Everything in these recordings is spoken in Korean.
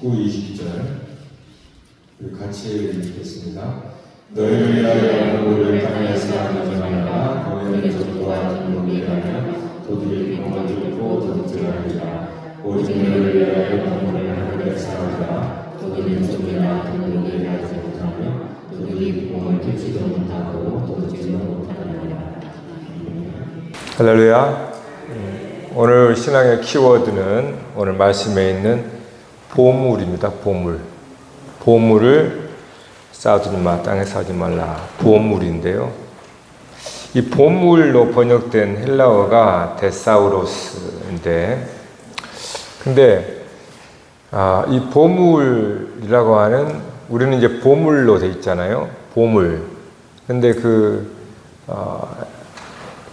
19, 20절 같이 읽겠습니다. 너희를 위하여 물을 땅에서 나누지 말라. 너희는 적과 동물이 하며 도둑이 구멍을 뚫고 도둑질하리라. 오직 너희를 위하여 동물을 하늘에서 하리라. 도둑은 소리나 동물이 하지 못하며 도둑이 구멍을 뚫지도 못하고 도둑질도 못하느니라. 할렐루야. 오늘 신앙의 키워드는 오늘 말씀에 있는 보물입니다. 보물을 쌓아두지 마, 땅에 쌓지 말라. 보물인데요. 이 보물로 번역된 헬라어가 데사우로스인데, 근데 이 보물이라고 하는, 우리는 이제 보물로 돼 있잖아요. 보물. 근데 그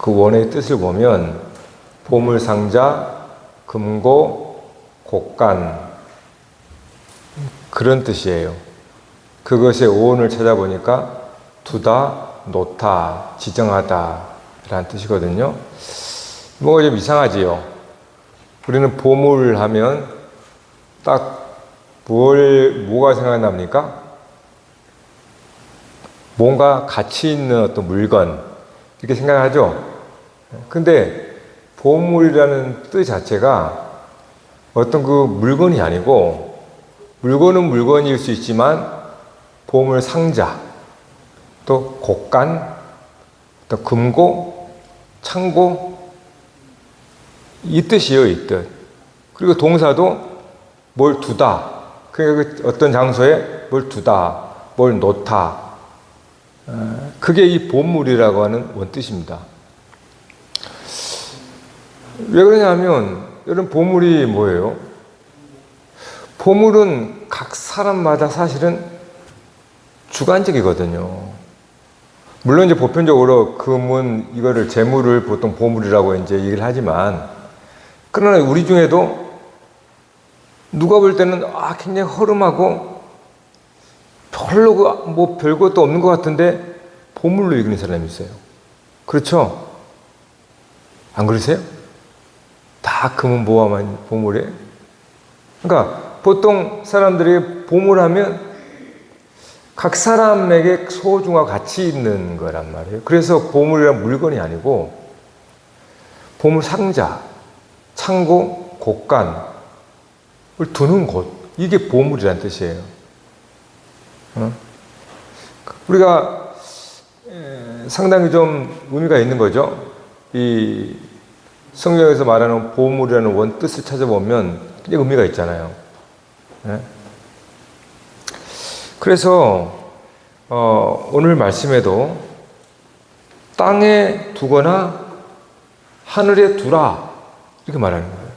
원의 뜻을 보면 보물 상자, 금고, 곡간 그런 뜻이에요. 그것의 어원을 찾아보니까 두다, 놓다, 지정하다 라는 뜻이거든요. 뭐가 좀 이상하지요. 우리는 보물 하면 딱 뭐가 생각납니까? 뭔가 가치 있는 어떤 물건 이렇게 생각하죠. 근데 보물이라는 뜻 자체가 어떤 그 물건이 아니고, 물건은 물건일 수 있지만 보물 상자, 또 곡간, 또 금고, 창고, 이 뜻이에요, 이 뜻. 그리고 동사도 뭘 두다, 그러니까 어떤 장소에 뭘 두다, 뭘 놓다, 그게 이 보물이라고 하는 원뜻입니다. 왜 그러냐면, 이런 보물이 뭐예요? 보물은 각 사람마다 사실은 주관적이거든요. 물론 이제 보편적으로 금은 이거를 재물을 보통 보물이라고 이제 얘기를 하지만, 그러나 우리 중에도 누가 볼 때는 굉장히 허름하고 별로 뭐 별것도 없는 것 같은데 보물로 여기는 사람이 있어요. 그렇죠? 안 그러세요? 다 금은 뭐만 보물이에요? 그러니까 보통 사람들이 보물하면 각 사람에게 소중하고 가치 있는 거란 말이에요. 그래서 보물이란 물건이 아니고 보물 상자, 창고, 곡간을 두는 곳, 이게 보물이란 뜻이에요. 우리가 상당히 좀 의미가 있는 거죠. 이 성경에서 말하는 보물이라는 원뜻을 찾아보면 굉장히 의미가 있잖아요. 그래서 오늘 말씀에도 땅에 두거나 하늘에 두라 이렇게 말하는 거예요.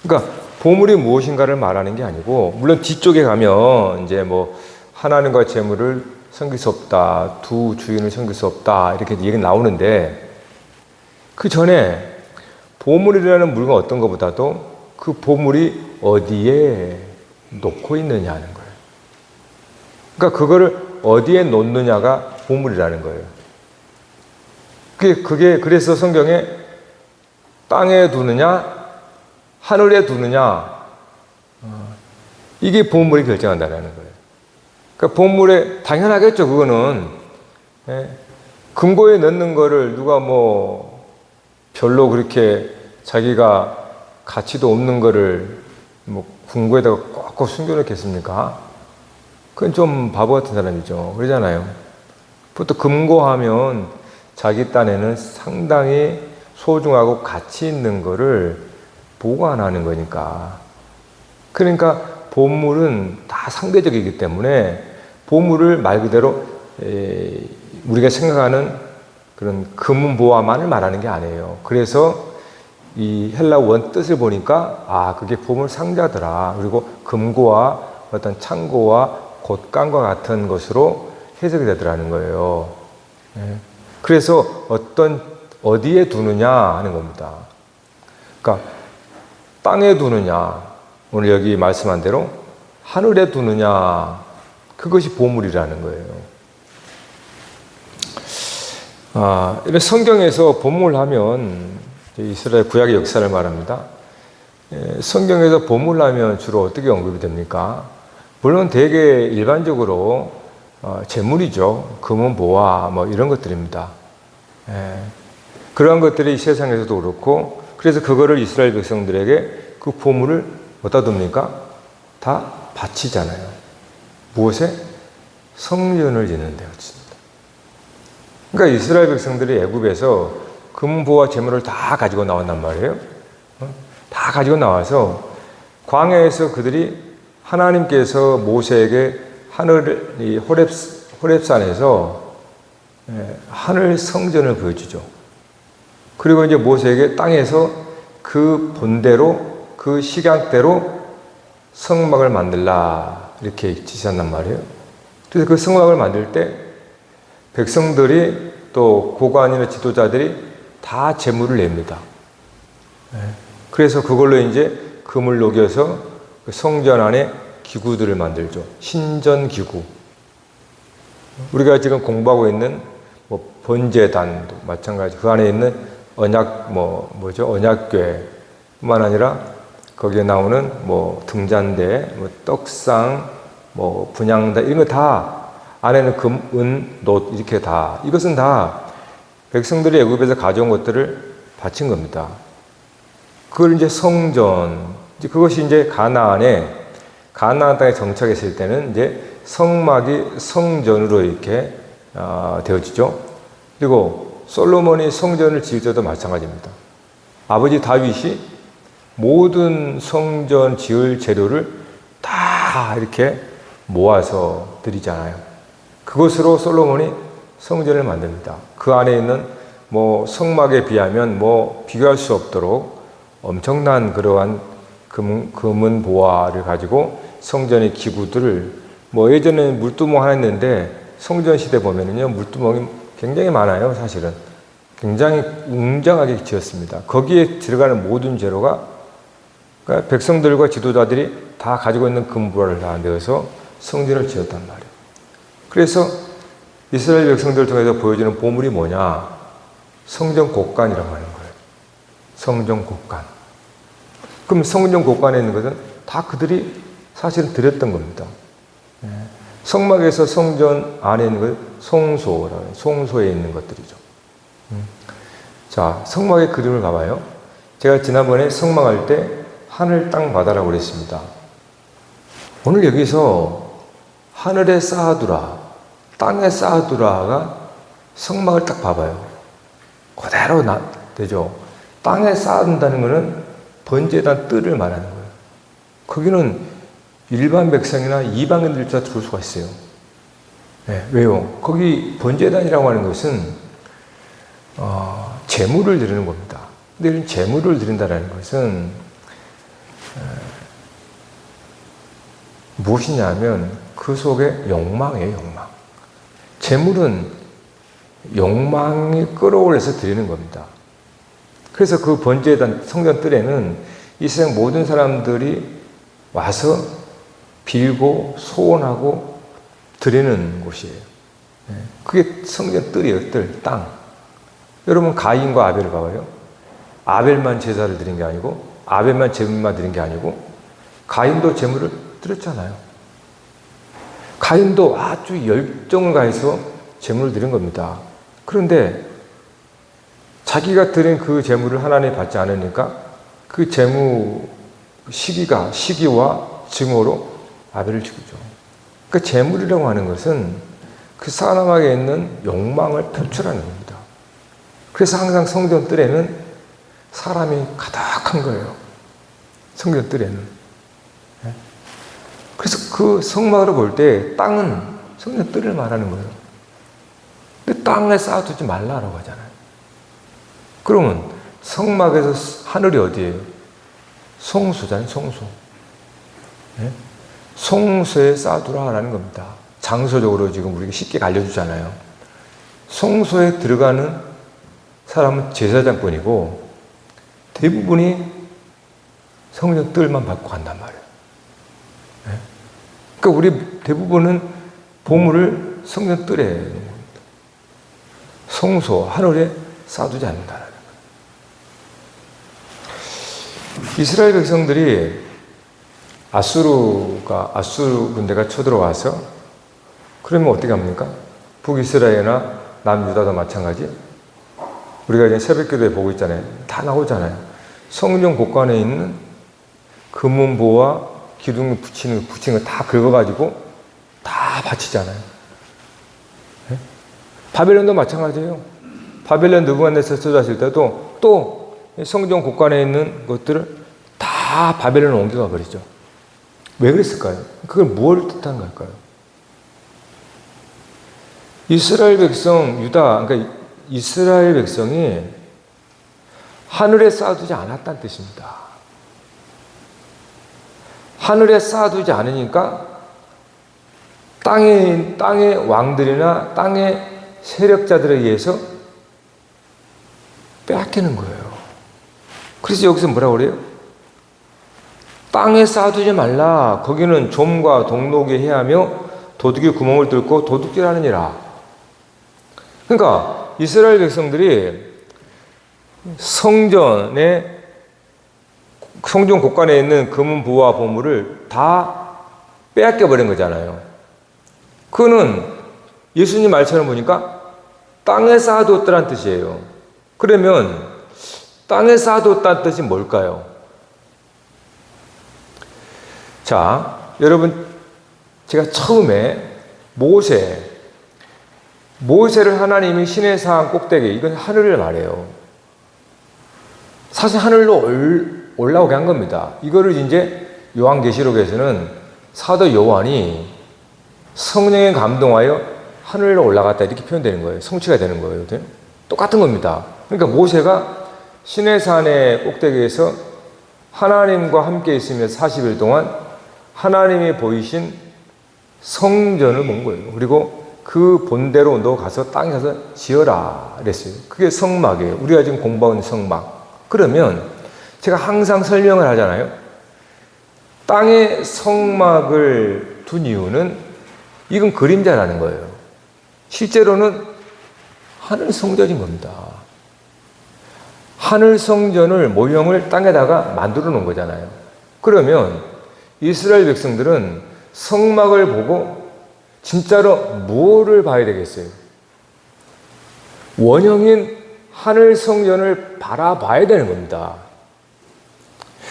그러니까 보물이 무엇인가를 말하는 게 아니고, 물론 뒤쪽에 가면 이제 뭐 하나님과 재물을 섬길 수 없다, 두 주인을 섬길 수 없다 이렇게 얘기 나오는데, 그 전에 보물이라는 물건 어떤 것보다도 그 보물이 어디에 놓고 있느냐 하는 거예요. 그러니까 그거를 어디에 놓느냐가 보물이라는 거예요. 그래서 성경에 땅에 두느냐, 하늘에 두느냐, 이게 보물이 결정한다는 거예요. 그러니까 보물에, 당연하겠죠, 그거는. 금고에 넣는 거를 누가 뭐 별로 그렇게 자기가 가치도 없는 거를 뭐 금고에다가 꽉꽉 숨겨놓겠습니까? 그건 좀 바보 같은 사람이죠. 그러잖아요. 보통 금고하면 자기 딴에는 상당히 소중하고 가치 있는 거를 보관하는 거니까. 그러니까 보물은 다 상대적이기 때문에 보물을 말 그대로 우리가 생각하는 그런 금은보화만을 말하는 게 아니에요. 그래서 이 헬라 원 뜻을 보니까 그게 보물 상자더라. 그리고 금고와 어떤 창고와 곡간과 같은 것으로 해석이 되더라는 거예요. 그래서 어디에 두느냐 하는 겁니다. 그러니까 땅에 두느냐, 오늘 여기 말씀한 대로 하늘에 두느냐, 그것이 보물이라는 거예요. 이런 성경에서 보물하면 이스라엘 구약의 역사를 말합니다. 성경에서 보물하면 주로 어떻게 언급이 됩니까? 물론 되게 일반적으로 재물이죠. 금은 보화 뭐 이런 것들입니다. 그러한 것들이 세상에서도 그렇고, 그래서 그거를 이스라엘 백성들에게 그 보물을 어디다 둡니까? 다 바치잖아요. 무엇에? 성전을 짓는 데 바칩니다. 그러니까 이스라엘 백성들이 애굽에서 금보와 재물을 다 가지고 나왔단 말이에요. 다 가지고 나와서 광야에서 그들이 하나님께서 모세에게 이 호렙산에서 하늘 성전을 보여주죠. 그리고 이제 모세에게 땅에서 그 본대로, 그 식약대로 성막을 만들라 이렇게 지시한단 말이에요. 그래서 그 성막을 만들 때 백성들이 또 고관이나 지도자들이 다 제물을 냅니다. 그래서 그걸로 이제 금을 녹여서 그 성전 안에 기구들을 만들죠. 신전기구. 우리가 지금 공부하고 있는 뭐 번제단도 마찬가지. 그 안에 있는 언약궤뿐만 아니라 거기에 나오는 뭐 등잔대, 뭐 떡상, 뭐 분향단 이런 거 다 안에는 금, 은, 놋 이렇게 다 이것은 다 백성들이 애굽에서 가져온 것들을 바친 겁니다. 그걸 이제 성전, 그것이 이제 가나안 땅에 정착했을 때는 이제 성막이 성전으로 이렇게 되어지죠. 그리고 솔로몬이 성전을 지을 때도 마찬가지입니다. 아버지 다윗이 모든 성전 지을 재료를 다 이렇게 모아서 드리잖아요. 그것으로 솔로몬이 성전을 만듭니다. 그 안에 있는 뭐 성막에 비하면 뭐 비교할 수 없도록 엄청난 그러한 금은 보화를 가지고 성전의 기구들을 뭐 예전에 물두멍 하나 했는데 성전 시대 보면은요 물두멍이 굉장히 많아요. 사실은 굉장히 웅장하게 지었습니다. 거기에 들어가는 모든 재료가 그러니까 백성들과 지도자들이 다 가지고 있는 금보화를 다 넣어서 성전을 지었단 말이에요. 그래서 이스라엘 백성들을 통해서 보여주는 보물이 뭐냐? 성전 곡간이라고 하는 거예요. 성전 곡간. 그럼 성전 곡간에 있는 것은 다 그들이 사실은 드렸던 겁니다. 성막에서 성전 안에 있는 것 송소라고 해요. 송소에 있는 것들이죠. 자, 성막의 그림을 봐봐요. 제가 지난번에 성막할 때 하늘 땅 바다라고 그랬습니다. 오늘 여기서 하늘에 쌓아두라, 땅에 쌓아두라가 성막을 딱 봐봐요. 그대로 되죠. 땅에 쌓아둔다는 것은 번제단 뜰을 말하는 거예요. 거기는 일반 백성이나 이방인들조차 들어올 수가 있어요. 왜요? 거기 번제단이라고 하는 것은 제물을 드리는 겁니다. 근데 이런 제물을 드린다는 것은 무엇이냐면 그 속에 욕망이에요, 욕망. 제물은 욕망이 끌어올려서 드리는 겁니다. 그래서 그 번제단 성전 뜰에는 이 세상 모든 사람들이 와서 빌고 소원하고 드리는 곳이에요. 그게 성전 뜰이에요, 뜰, 땅. 여러분 가인과 아벨을 봐봐요. 아벨만 제사를 드린 게 아니고 아벨만 제물만 드린 게 아니고 가인도 제물을 드렸잖아요. 가인도 아주 열정을 가해서 제물을 드린 겁니다. 그런데 자기가 드린 그 제물을 하나님이 받지 않으니까 그 제물 시기와 증오로 아벨을 죽이죠. 그러니까 제물이라고 하는 것은 그 사람에게 있는 욕망을 표출하는 겁니다. 그래서 항상 성전 뜰에는 사람이 가득한 거예요. 성전 뜰에는. 그래서 그 성막으로 볼 때 땅은 성전 뜰을 말하는 거예요. 근데 땅에 쌓아두지 말라라고 하잖아요. 그러면 성막에서 하늘이 어디예요? 송수잖아요, 송수. 송수에 쌓아두라라는 겁니다. 장소적으로 지금 우리가 쉽게 알려주잖아요. 송수에 들어가는 사람은 제사장뿐이고 대부분이 성전 뜰만 받고 간단 말이에요. 그러니까 우리 대부분은 보물을 성전 뜰에 넣는 겁니다. 송소, 하늘에 쌓아두지 않는다는 거예요. 이스라엘 백성들이 아수르 군대가 쳐들어와서 그러면 어떻게 합니까? 북이스라엘이나 남유다도 마찬가지. 우리가 이제 새벽기도에 보고 있잖아요. 다 나오잖아요. 성전 곳간에 있는 금은보와 기둥 붙이는 거 다 긁어가지고 다 바치잖아요. 네? 바벨론도 마찬가지예요. 바벨론 느부갓네살 저주하실 때도 또 성전 곳간에 있는 것들을 다 바벨론으로 옮겨가 버리죠. 왜 그랬을까요? 그걸 뭘 뜻한 걸까요? 이스라엘 백성, 그러니까 이스라엘 백성이 하늘에 쌓아두지 않았다는 뜻입니다. 하늘에 쌓아두지 않으니까 땅의 왕들이나 땅의 세력자들에 의해서 빼앗기는 거예요. 그래서 여기서 뭐라고 그래요? 땅에 쌓아두지 말라. 거기는 좀과 동록이 해하며 도둑이 구멍을 뚫고 도둑질하느니라. 그러니까 이스라엘 백성들이 성전 곳간에 있는 금은 부와 보물을 다 빼앗겨 버린 거잖아요. 그거는 예수님 말처럼 보니까 땅에 쌓아두었다는 뜻이에요. 그러면 땅에 쌓아두었다는 뜻이 뭘까요? 자, 여러분, 제가 처음에 모세를 하나님이 신의 산 꼭대기, 이건 하늘을 말해요. 사실 하늘로 올라오게 한 겁니다. 이거를 이제 요한계시록에서는 사도 요한이 성령에 감동하여 하늘로 올라갔다 이렇게 표현되는 거예요. 성취가 되는 거예요. 똑같은 겁니다. 그러니까 모세가 신의 산의 꼭대기에서 하나님과 함께 있으며 40일 동안 하나님이 보이신 성전을 본 거예요. 그리고 그 본대로 너 가서 땅에 가서 지어라 그랬어요. 그게 성막이에요. 우리가 지금 공부하는 성막. 그러면 제가 항상 설명을 하잖아요. 땅에 성막을 둔 이유는 이건 그림자라는 거예요. 실제로는 하늘 성전인 겁니다. 하늘 성전을 모형을 땅에다가 만들어 놓은 거잖아요. 그러면 이스라엘 백성들은 성막을 보고 진짜로 뭐를 봐야 되겠어요? 원형인 하늘 성전을 바라봐야 되는 겁니다.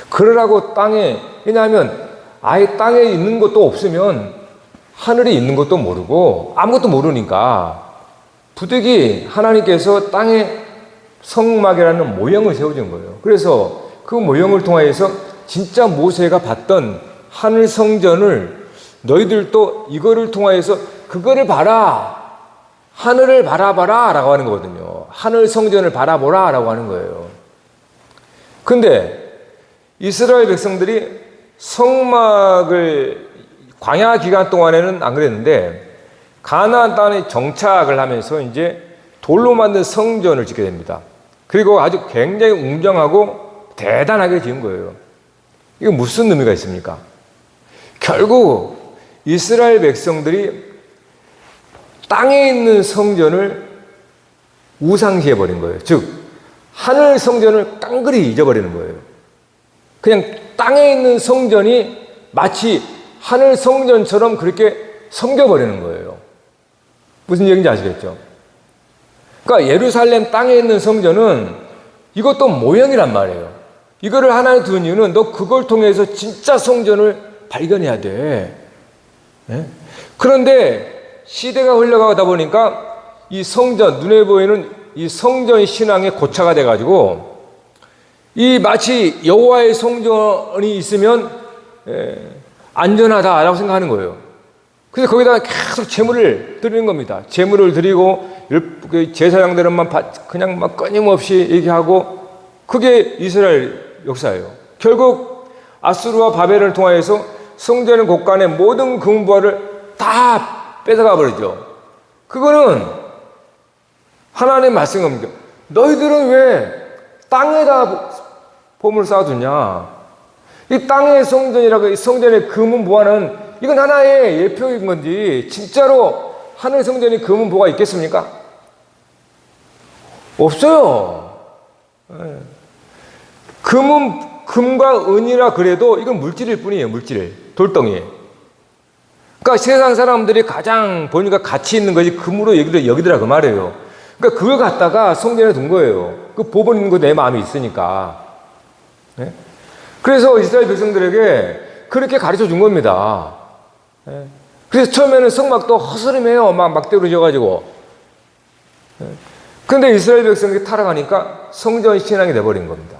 그러라고 왜냐하면 아예 땅에 있는 것도 없으면 하늘에 있는 것도 모르고 아무것도 모르니까 부득이 하나님께서 땅에 성막이라는 모형을 세워준 거예요. 그래서 그 모형을 통하여서 진짜 모세가 봤던 하늘 성전을 너희들도 이거를 통하여서 그거를 봐라. 하늘을 바라봐라 라고 하는 거거든요. 하늘 성전을 바라보라 라고 하는 거예요. 근데 이스라엘 백성들이 성막을 광야 기간 동안에는 안 그랬는데 가나안 땅에 정착을 하면서 이제 돌로 만든 성전을 짓게 됩니다. 그리고 아주 굉장히 웅장하고 대단하게 지은 거예요. 이거 무슨 의미가 있습니까? 결국 이스라엘 백성들이 땅에 있는 성전을 우상시해 버린 거예요. 즉 하늘 성전을 깡그리 잊어버리는 거예요. 그냥 땅에 있는 성전이 마치 하늘 성전처럼 그렇게 섬겨버리는 거예요. 무슨 얘기인지 아시겠죠? 그러니까 예루살렘 땅에 있는 성전은 이것도 모형이란 말이에요. 이거를 하나에 둔 이유는 너 그걸 통해서 진짜 성전을 발견해야 돼. 네? 그런데 시대가 흘러가다 보니까 이 성전, 눈에 보이는 이 성전 신앙의 고차가 돼가지고 이 마치 여호와의 성전이 있으면 안전하다라고 생각하는 거예요. 그래서 거기다가 계속 제물을 드리는 겁니다. 제물을 드리고 제사장들은만 그냥 막 끊임없이 얘기하고 그게 이스라엘 역사예요. 결국 아수르와 바벨을 통하여서 성전의 곳간의 모든 금부화를 다 뺏어가 버리죠. 그거는 하나님 말씀입니다. 너희들은 왜 땅에다 보물을 쌓아두냐? 이 땅의 성전이라고 이 성전의 금은보화는 이건 하나의 예표인 건지 진짜로 하늘 성전에 금은보가 있겠습니까? 없어요. 금은 금과 은이라 그래도 이건 물질일 뿐이에요. 물질. 돌덩이. 그러니까 세상 사람들이 가장 보니까 가치 있는 것이 금으로 여기더라 그 말이에요. 그러니까 그걸 갖다가 성전에 둔 거예요. 그 법원 있는 거 내 마음에 있으니까. 네? 그래서 이스라엘 백성들에게 그렇게 가르쳐 준 겁니다. 네? 그래서 처음에는 성막도 허스름해요. 막 막대로 지어가지고. 네? 근데 이스라엘 백성이 타락하니까 성전 신앙이 돼버린 겁니다.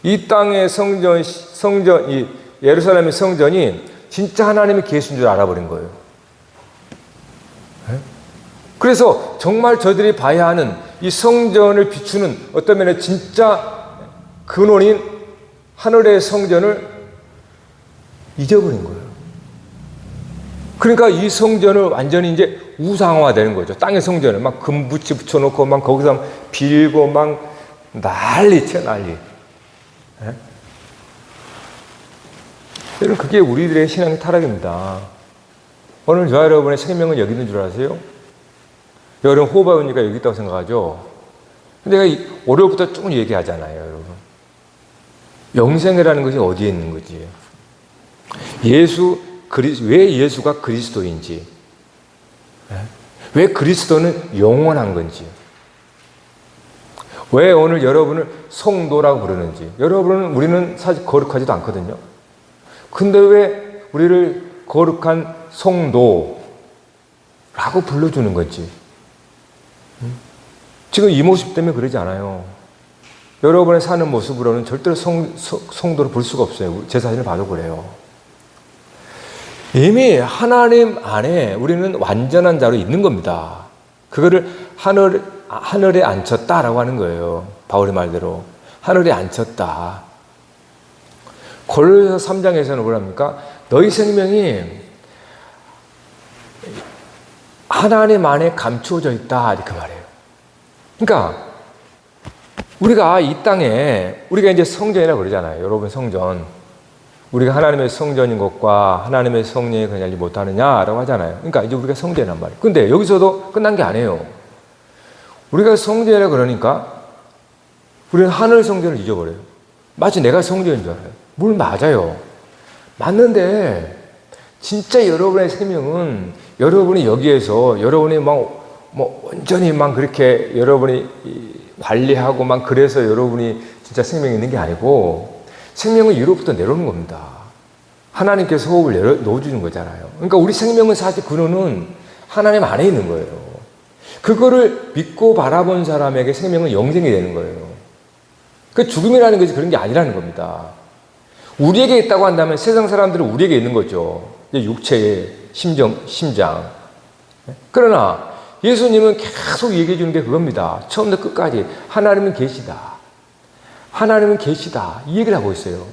이 땅의 이 예루살렘의 성전이 진짜 하나님의 계신 줄 알아버린 거예요. 네? 그래서 정말 저들이 봐야 하는 이 성전을 비추는 어떤 면에 진짜 근원인 하늘의 성전을 잊어버린 거예요. 그러니까 이 성전을 완전히 이제 우상화되는 거죠. 땅의 성전을 막 금붙이 붙여놓고 막 거기서 빌고 막 난리쳐 난리. 네? 여러분 그게 우리들의 신앙의 타락입니다. 오늘 저와 여러분의 생명은 여기 있는 줄 아세요? 여러분 호흡하니까 여기 있다고 생각하죠? 근데 내가 월요일부터 쭉 얘기하잖아요, 여러분. 영생이라는 것이 어디에 있는 거지? 왜 예수가 그리스도인지, 왜 그리스도는 영원한 건지, 왜 오늘 여러분을 성도라고 부르는지. 우리는 사실 거룩하지도 않거든요. 근데 왜 우리를 거룩한 성도라고 불러주는 건지. 지금 이 모습 때문에 그러지 않아요. 여러분의 사는 모습으로는 절대로 성도를 볼 수가 없어요. 제 자신을 봐도 그래요. 이미 하나님 안에 우리는 완전한 자로 있는 겁니다. 그거를 하늘에 앉혔다라고 하는 거예요. 바울의 말대로. 하늘에 앉혔다. 골로새서 3장에서는 뭐랍니까? 너희 생명이 하나님 안에 감추어져 있다. 이렇게 말해요. 그러니까 우리가 이 땅에 우리가 이제 성전이라고 그러잖아요. 여러분 성전. 우리가 하나님의 성전인 것과 하나님의 성령이 그냥 알지 못하느냐라고 하잖아요. 그러니까 이제 우리가 성전이란 말이에요. 근데 여기서도 끝난 게 아니에요. 우리가 성전이라고 그러니까 우리는 하늘 성전을 잊어버려요. 마치 내가 성전인 줄 알아요. 뭘 맞아요. 맞는데 진짜 여러분의 생명은 여러분이 여기에서 여러분이 온전히 그렇게 여러분이 관리하고 그래서 여러분이 진짜 생명이 있는 게 아니고 생명은 위로부터 내려오는 겁니다. 하나님께서 호흡을 넣어주는 거잖아요. 그러니까 우리 생명은 사실 근원은 하나님 안에 있는 거예요. 그거를 믿고 바라본 사람에게 생명은 영생이 되는 거예요. 그 죽음이라는 것이 그런 게 아니라는 겁니다. 우리에게 있다고 한다면 세상 사람들은 우리에게 있는 거죠. 육체의 심장. 그러나 예수님은 계속 얘기해 주는 게 그겁니다. 처음부터 끝까지 하나님은 계시다. 하나님은 계시다. 이 얘기를 하고 있어요.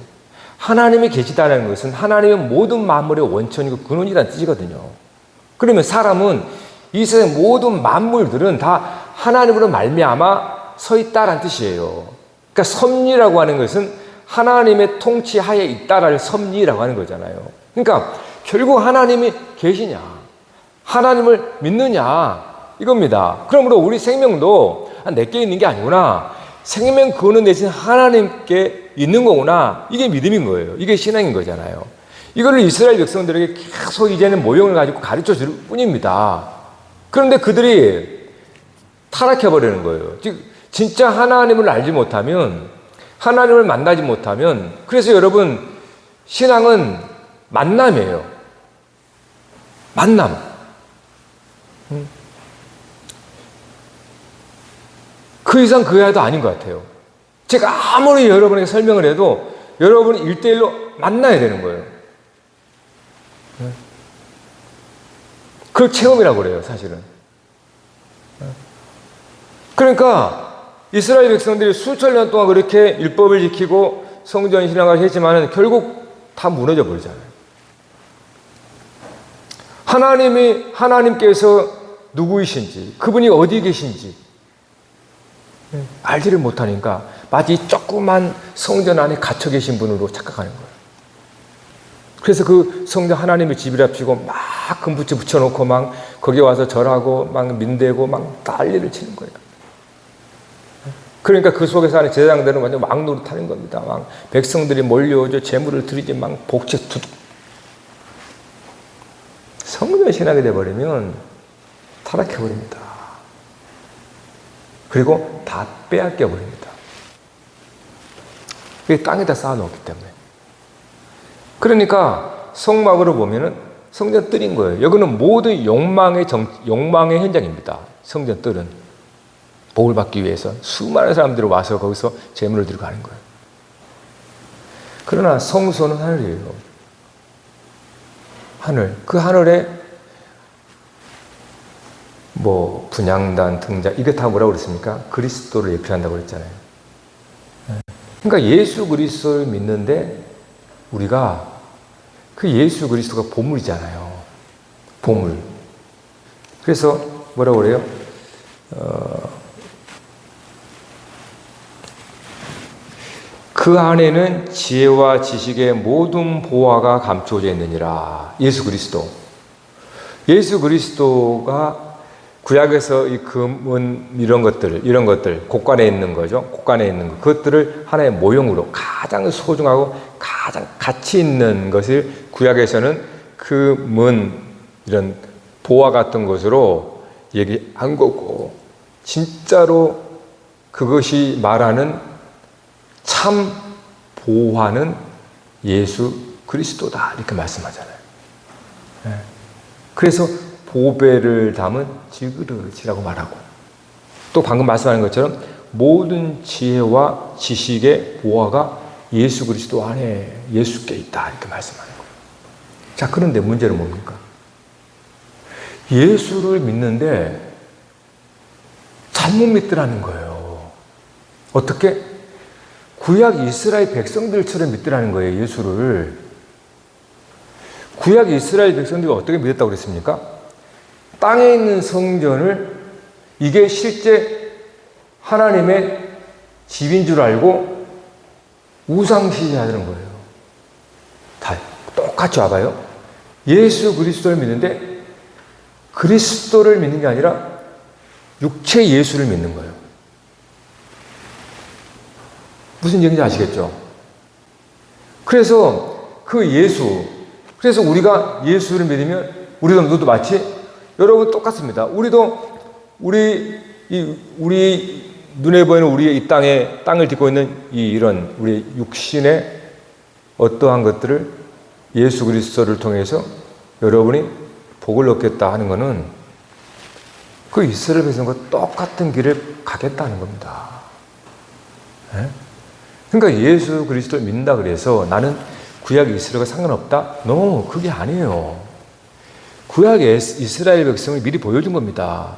하나님이 계시다는 것은 하나님의 모든 만물의 원천이고 근원이라는 뜻이거든요. 그러면 사람은 이 세상 모든 만물들은 다 하나님으로 말미암아 서 있다라는 뜻이에요. 그러니까 섭리라고 하는 것은 하나님의 통치하에 있다라는 섭리라고 하는 거잖아요. 그러니까 결국 하나님이 계시냐, 하나님을 믿느냐 이겁니다. 그러므로 우리 생명도 내게 있는 게 아니구나. 생명 근원 대신 하나님께 있는 거구나. 이게 믿음인 거예요. 이게 신앙인 거잖아요. 이거를 이스라엘 백성들에게 계속 이제는 모형을 가지고 가르쳐 줄 뿐입니다. 그런데 그들이 타락해버리는 거예요. 즉 진짜 하나님을 알지 못하면, 하나님을 만나지 못하면, 그래서 여러분 신앙은 만남이에요. 만남. 그 이상 그 이하도 아닌 것 같아요. 제가 아무리 여러분에게 설명을 해도 여러분이 1대1로 만나야 되는 거예요. 그걸 체험이라고 그래요, 사실은. 그러니까 이스라엘 백성들이 수천 년 동안 그렇게 율법을 지키고 성전 신앙을 했지만 결국 다 무너져 버리잖아요. 하나님께서 누구이신지, 그분이 어디 계신지 알지를 못하니까 마치 조그만 성전 안에 갇혀 계신 분으로 착각하는 거예요. 그래서 그 성전 하나님의 집이랍시고 막 금붙이 붙여놓고 막 거기 와서 절하고 막 민대고 막 난리를 치는 거예요. 그러니까 그 속에서 하는 제사장들은 완전 왕노릇하는 겁니다. 막 백성들이 몰려오죠. 재물을 드리지 막 복채 두둑. 성전 신하게 돼버리면 타락해버립니다. 그리고 다 빼앗겨버립니다. 그게 땅에다 쌓아놓기 때문에. 그러니까 성막으로 보면은 성전 뜰인 거예요. 여기는 모든 욕망의 현장입니다. 성전 뜰은. 복을 받기 위해서 수많은 사람들이 와서 거기서 재물을 들고 가는 거예요. 그러나 성소는 하늘이에요. 하늘. 그 하늘에 뭐 분향단, 등잔 이게 다 뭐라고 그랬습니까? 그리스도를 예표한다고 그랬잖아요. 그러니까 예수 그리스도를 믿는데 우리가 그 예수 그리스도가 보물이잖아요. 보물. 그래서 뭐라고 그래요? 그 안에는 지혜와 지식의 모든 보화가 감추어져 있느니라. 예수 그리스도. 예수 그리스도가 구약에서 이 금은 이런 것들, 곳간에 있는 거죠. 곳간에 있는 것. 그것들을 하나의 모형으로 가장 소중하고 가장 가치 있는 것을 구약에서는 금은 이런 보화 같은 것으로 얘기한 거고, 진짜로 그것이 말하는 참 보화는 예수 그리스도다. 이렇게 말씀하잖아요. 그래서 보배를 담은 지그릇이라고 말하고, 또 방금 말씀하신 것처럼 모든 지혜와 지식의 보화가 예수 그리스도 안에 예수께 있다. 이렇게 말씀하는 거예요. 자, 그런데 문제는 뭡니까? 예수를 믿는데 잘못 믿더라는 거예요. 어떻게? 구약 이스라엘 백성들처럼 믿더라는 거예요, 예수를. 구약 이스라엘 백성들이 어떻게 믿었다고 그랬습니까? 땅에 있는 성전을 이게 실제 하나님의 집인 줄 알고 우상시하는 거예요. 다 똑같이 와봐요. 예수 그리스도를 믿는데 그리스도를 믿는 게 아니라 육체 예수를 믿는 거예요. 무슨 얘기인지 아시겠죠? 그래서 그 예수, 그래서 우리가 예수를 믿으면 우리도 너도 마치 여러분 똑같습니다. 우리도 우리 눈에 보이는 우리의 이 땅을 딛고 있는 이런 우리 육신의 어떠한 것들을 예수 그리스도를 통해서 여러분이 복을 얻겠다 하는 것은 그 이스라엘 백성과 똑같은 길을 가겠다는 겁니다. 네? 그러니까 예수 그리스도를 믿는다 그래서 나는 구약 이스라엘과 상관없다? No, 그게 아니에요. 구약의 이스라엘 백성을 미리 보여준 겁니다.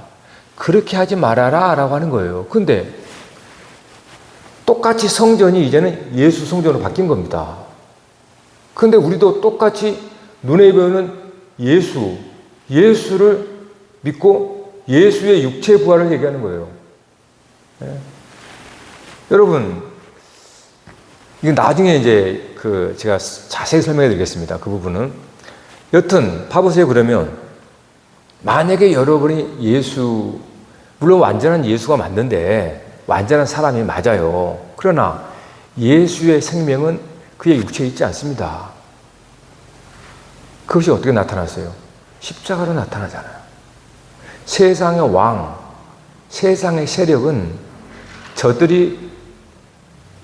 그렇게 하지 말아라 라고 하는 거예요. 근데 똑같이 성전이 이제는 예수 성전으로 바뀐 겁니다. 근데 우리도 똑같이 눈에 보이는 예수를 믿고 예수의 육체 부활을 얘기하는 거예요. 네. 여러분, 이거 나중에 이제 제가 자세히 설명해 드리겠습니다. 그 부분은. 여튼, 봐보세요. 그러면, 만약에 여러분이 물론 완전한 예수가 맞는데, 완전한 사람이 맞아요. 그러나, 예수의 생명은 그의 육체에 있지 않습니다. 그것이 어떻게 나타났어요? 십자가로 나타나잖아요. 세상의 왕, 세상의 세력은 저들이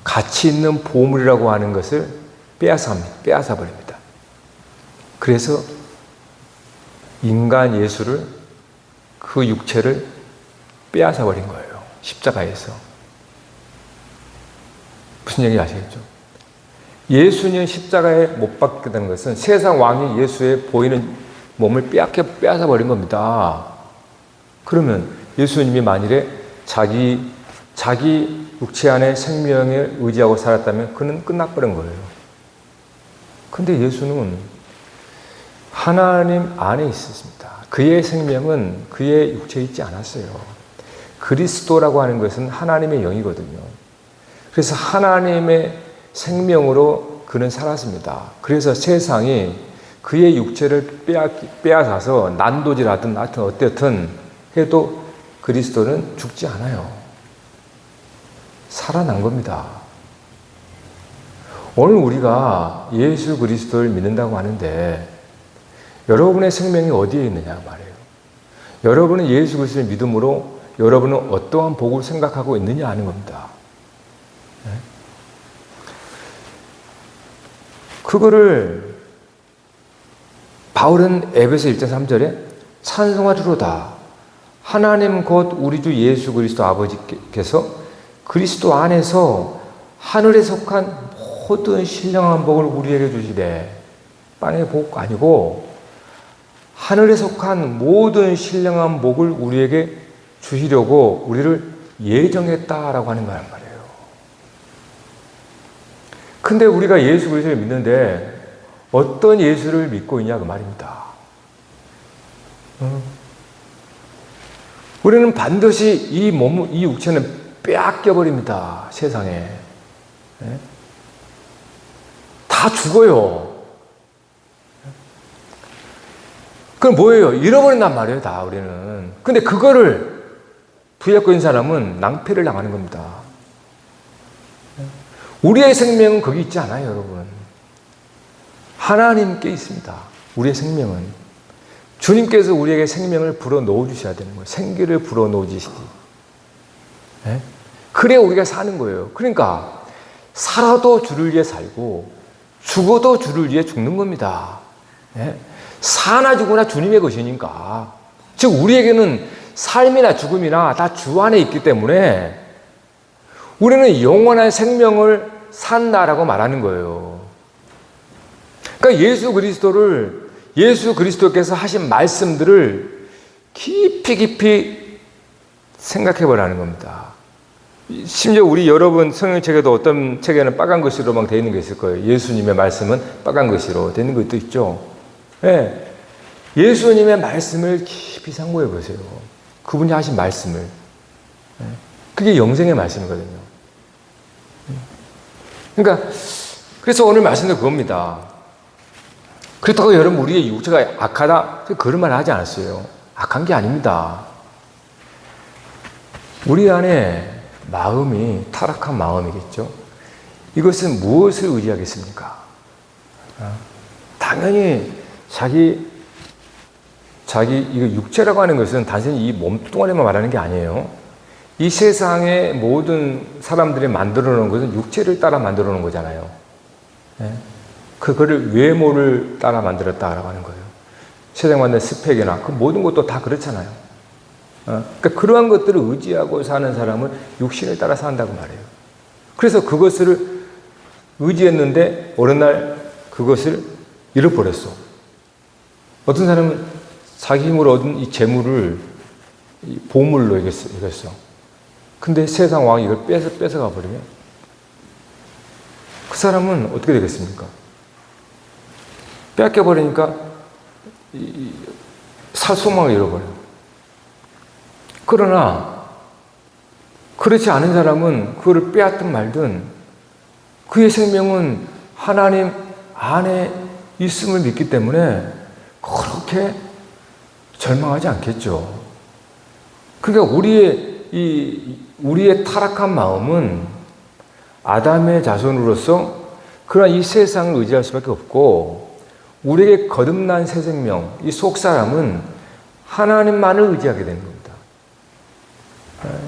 가치 있는 보물이라고 하는 것을 빼앗아 버립니다. 그래서 인간 예수를, 그 육체를 빼앗아 버린 거예요. 십자가에서. 무슨 얘기인지 아시겠죠? 예수님 십자가에 못 박게 되는 것은 세상 왕이 예수의 보이는 몸을 빼앗아 버린 겁니다. 그러면 예수님이 만일에 자기 육체 안에 생명에 의지하고 살았다면 그는 끝나버린 거예요. 근데 예수는 하나님 안에 있었습니다. 그의 생명은 그의 육체에 있지 않았어요. 그리스도라고 하는 것은 하나님의 영이거든요. 그래서 하나님의 생명으로 그는 살았습니다. 그래서 세상이 그의 육체를 빼앗아서 난도질하든 어쨌든 해도 그리스도는 죽지 않아요. 살아난 겁니다. 오늘 우리가 예수 그리스도를 믿는다고 하는데 여러분의 생명이 어디에 있느냐 말이에요. 여러분은 예수 그리스도를 믿음으로 여러분은 어떠한 복을 생각하고 있느냐 하는 겁니다. 그거를 바울은 에베소 1장 3절에 찬송하리로다. 하나님 곧 우리 주 예수 그리스도 아버지께서 그리스도 안에서 하늘에 속한 모든 신령한 복을 우리에게 주시되, 땅의 복 아니고 하늘에 속한 모든 신령한 복을 우리에게 주시려고 우리를 예정했다라고 하는 거란 말이에요. 근데 우리가 예수 그리스도를 믿는데 어떤 예수를 믿고 있냐 그 말입니다. 우리는 반드시 이 몸, 이 육체는 빼앗겨 버립니다. 세상에. 다 죽어요. 그럼 뭐예요? 잃어버린단 말이에요, 다 우리는. 근데 그거를 부여잡고 있는 사람은 낭패를 당하는 겁니다. 우리의 생명은 거기 있지 않아요, 여러분. 하나님께 있습니다. 우리의 생명은. 주님께서 우리에게 생명을 불어 넣어주셔야 되는 거예요. 생기를 불어 넣어주시지. 그래야 우리가 사는 거예요. 그러니까 살아도 주를 위해 살고 죽어도 주를 위해 죽는 겁니다. 사나 죽으나 주님의 것이니까. 즉 우리에게는 삶이나 죽음이나 다 주 안에 있기 때문에 우리는 영원한 생명을 산다라고 말하는 거예요. 그러니까 예수 그리스도께서 하신 말씀들을 깊이 생각해 보라는 겁니다. 심지어 우리 여러분 성경책에도 어떤 책에는 빨간 글씨로 막 되어 있는 게 있을 거예요. 예수님의 말씀은 빨간 글씨로 되어 있는 것도 있죠. 네. 예수님의 말씀을 깊이 상고해 보세요. 그분이 하신 말씀을. 그게 영생의 말씀이거든요. 그러니까 그래서 오늘 말씀도 그겁니다. 그렇다고 여러분 우리의 육체가 악하다 그런 말 하지 않았어요. 악한 게 아닙니다. 우리 안에 마음이 타락한 마음이겠죠. 이것은 무엇을 의지하겠습니까? 당연히 자기 이거 육체라고 하는 것은 단순히 이 몸뚱아리만 말하는 게 아니에요. 이 세상의 모든 사람들이 만들어 놓은 것은 육체를 따라 만들어 놓은 거잖아요. 그거를 외모를 따라 만들었다라고 하는 거예요. 세상 만든 스펙이나 그 모든 것도 다 그렇잖아요. 그러니까 그러한 것들을 의지하고 사는 사람은 육신을 따라 산다고 말해요. 그래서 그것을 의지했는데 어느 날 그것을 잃어버렸어. 어떤 사람은 자기 힘으로 얻은 이 재물을 보물로 여겼어. 근데 세상 왕이 이걸 뺏어가 버리면 그 사람은 어떻게 되겠습니까? 뺏겨 버리니까 살 소망을 잃어버려요. 그러나 그렇지 않은 사람은 그거를 빼앗든 말든 그의 생명은 하나님 안에 있음을 믿기 때문에 그렇게 절망하지 않겠죠. 그러니까 우리의 타락한 마음은 아담의 자손으로서 그러한 이 세상을 의지할 수밖에 없고 우리에게 거듭난 새 생명, 이 속사람은 하나님만을 의지하게 되는 겁니다.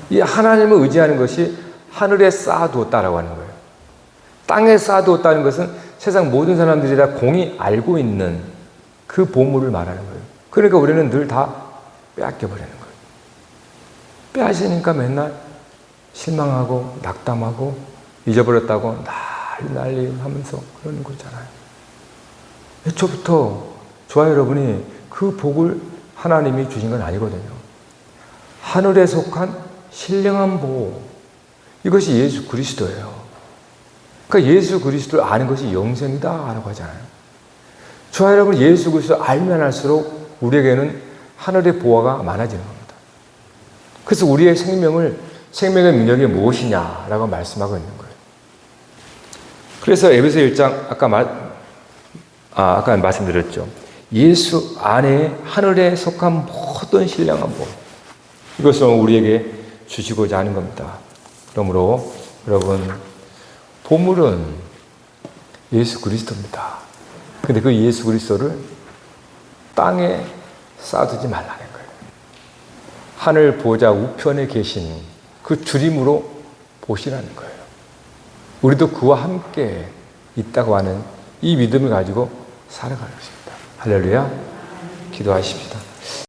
이 하나님을 의지하는 것이 하늘에 쌓아두었다라고 하는 거예요. 땅에 쌓아두었다는 것은 세상 모든 사람들이 다 공히 알고 있는 그 보물을 말하는 거예요. 그러니까 우리는 늘 다 빼앗겨버리는 거예요. 빼앗으니까 맨날 실망하고 낙담하고 잊어버렸다고 난리 하면서 그러는 거잖아요. 애초부터 저와 여러분이 그 복을 하나님이 주신 건 아니거든요. 하늘에 속한 신령한 복, 이것이 예수 그리스도예요. 그러니까 예수 그리스도를 아는 것이 영생이다라고 하잖아요. 저와 여러분 예수 그리스도를 알면 알수록 우리에게는 하늘의 보화가 많아지는 겁니다. 그래서 우리의 생명의 능력이 무엇이냐라고 말씀하고 있는 거예요. 그래서 에베소 1장 아까 말씀드렸죠. 예수 안에 하늘에 속한 모든 신령한 복, 이것을 우리에게 주시고자 하는 겁니다. 그러므로 여러분, 보물은 예수 그리스도입니다. 근데 그 예수 그리스도를 땅에 쌓아두지 말라는 거예요. 하늘 보좌 우편에 계신 그 주림으로 보시라는 거예요. 우리도 그와 함께 있다고 하는 이 믿음을 가지고 살아가는 것입니다. 할렐루야. 기도하십시다.